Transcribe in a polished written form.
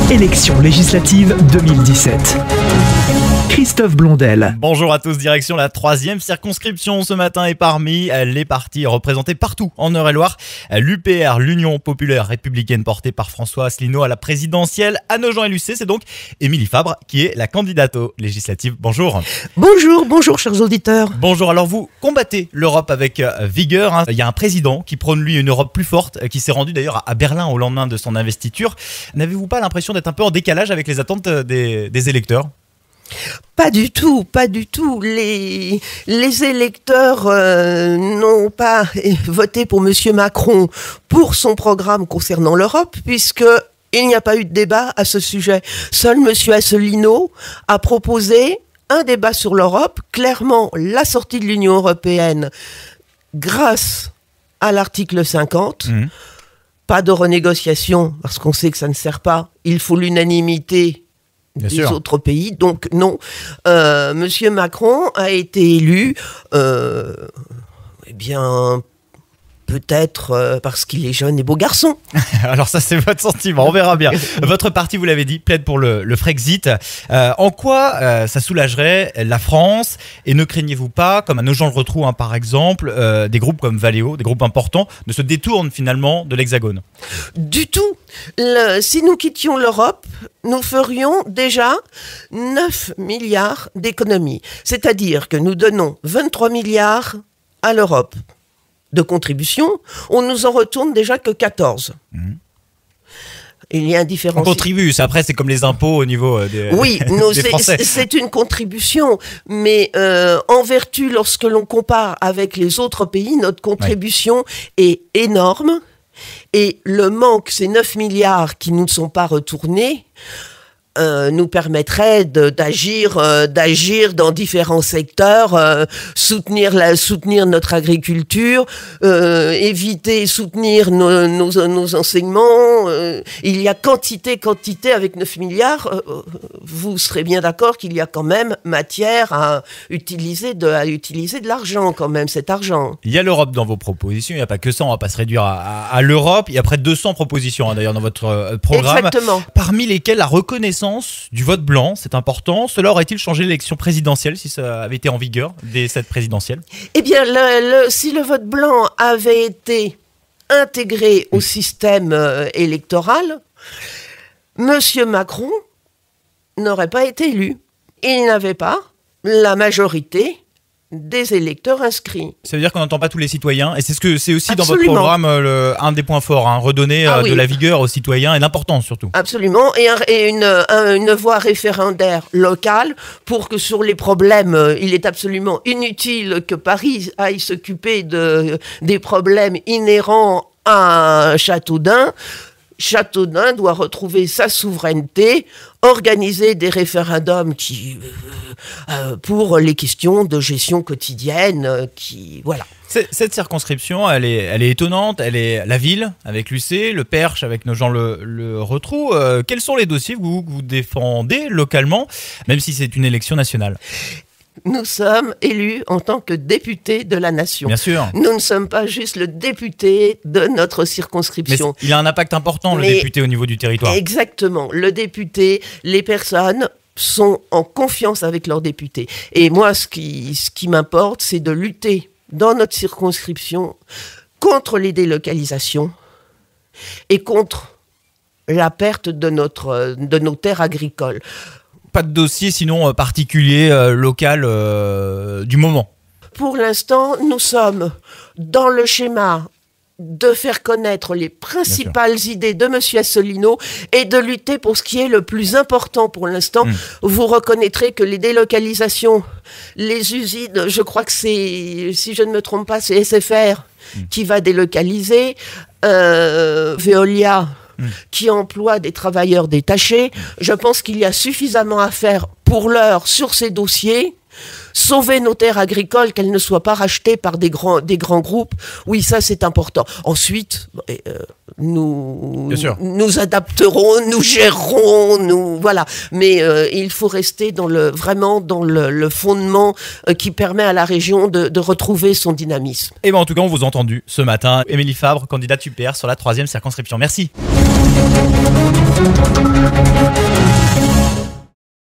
Élections législatives 2017. Christophe Blondel. Bonjour à tous, direction la 3e circonscription ce matin et parmi les partis représentés partout en Eure-et-Loire, l'UPR, l'Union populaire républicaine portée par François Asselineau à la présidentielle à Nogent-et-Lucé, c'est donc Émilie Fabre qui est la candidate aux législatives. Bonjour. Bonjour chers auditeurs. Bonjour, alors vous combattez l'Europe avec vigueur. Il y a un président qui prône lui une Europe plus forte, qui s'est rendu d'ailleurs à Berlin au lendemain de son investiture. N'avez-vous pas l'impression d'être un peu en décalage avec les attentes des électeurs ? Pas du tout. Les électeurs n'ont pas voté pour Monsieur Macron pour son programme concernant l'Europe, puisque il n'y a pas eu de débat à ce sujet. Seul Monsieur Asselineau a proposé un débat sur l'Europe, clairement la sortie de l'Union européenne grâce à l'article 50. Pas de renégociation, parce qu'on sait que ça ne sert pas. Il faut l'unanimité des autres pays. Donc non, Monsieur Macron a été élu, peut-être parce qu'il est jeune et beau garçon. Alors ça, c'est votre sentiment, on verra bien. Votre parti, vous l'avez dit, plaide pour le Frexit. En quoi ça soulagerait la France? Et ne craignez-vous pas, comme à Nogent-le-Rotrou par exemple, des groupes comme Valeo, des groupes importants, ne se détournent finalement de l'Hexagone? Du tout. Si nous quittions l'Europe, nous ferions déjà 9 milliards d'économies. C'est-à-dire que nous donnons 23 milliards à l'Europe de contribution, on nous en retourne déjà que 14. Il y a un différentiel. On contribue, après c'est comme les impôts au niveau des Français. C'est une contribution, mais en vertu, lorsque l'on compare avec les autres pays, notre contribution est énorme, et le manque, ces 9 milliards qui ne sont pas retournés, nous permettrait d'agir dans différents secteurs, soutenir notre agriculture, soutenir nos enseignements. Il y a quantité avec 9 milliards. Vous serez bien d'accord qu'il y a quand même matière à utiliser de l'argent quand même, cet argent. Il y a l'Europe dans vos propositions, il n'y a pas que ça, on ne va pas se réduire à l'Europe. Il y a près de 200 propositions d'ailleurs dans votre programme. Exactement. Parmi lesquelles la reconnaissance du vote blanc, c'est important. Cela aurait-il changé l'élection présidentielle si ça avait été en vigueur dès cette présidentielle? Eh bien, si le vote blanc avait été intégré au système électoral, Monsieur Macron n'aurait pas été élu. Il n'avait pas la majorité des électeurs inscrits. Ça veut dire qu'on n'entend pas tous les citoyens, et c'est aussi dans Absolument. votre programme un des points forts, redonner de la vigueur aux citoyens et l'importance surtout. Absolument, et une voie référendaire locale pour que sur les problèmes, il est absolument inutile que Paris aille s'occuper des problèmes inhérents à Châteaudun. Châteaudun doit retrouver sa souveraineté, organiser des référendums pour les questions de gestion quotidienne. Voilà. Cette circonscription, elle est étonnante. Elle est la ville avec Lucé, le Perche avec Nogent-le-Rotrou. Quels sont les dossiers que vous défendez localement, même si c'est une élection nationale? Nous sommes élus en tant que députés de la nation. Bien sûr. Nous ne sommes pas juste le député de notre circonscription. Mais il a un impact important, le député, au niveau du territoire. Exactement. Le député, les personnes sont en confiance avec leurs députés. Et moi, ce qui m'importe, c'est de lutter dans notre circonscription contre les délocalisations et contre la perte de nos terres agricoles. Pas de dossier sinon particulier, local, du moment? Pour l'instant, nous sommes dans le schéma de faire connaître les principales idées de M. Asselineau et de lutter pour ce qui est le plus important pour l'instant. Vous reconnaîtrez que les délocalisations, les usines, je crois que c'est, si je ne me trompe pas, c'est SFR qui va délocaliser, Veolia qui emploie des travailleurs détachés. Je pense qu'il y a suffisamment à faire pour l'heure sur ces dossiers. Sauver nos terres agricoles, qu'elles ne soient pas rachetées par des grands groupes. Oui, ça c'est important. Ensuite, nous adapterons, nous gérerons, voilà. Mais il faut rester vraiment dans le fondement qui permet à la région de retrouver son dynamisme. Et en tout cas, on vous a entendu ce matin. Émilie Fabre, candidate UPR sur la 3e circonscription. Merci.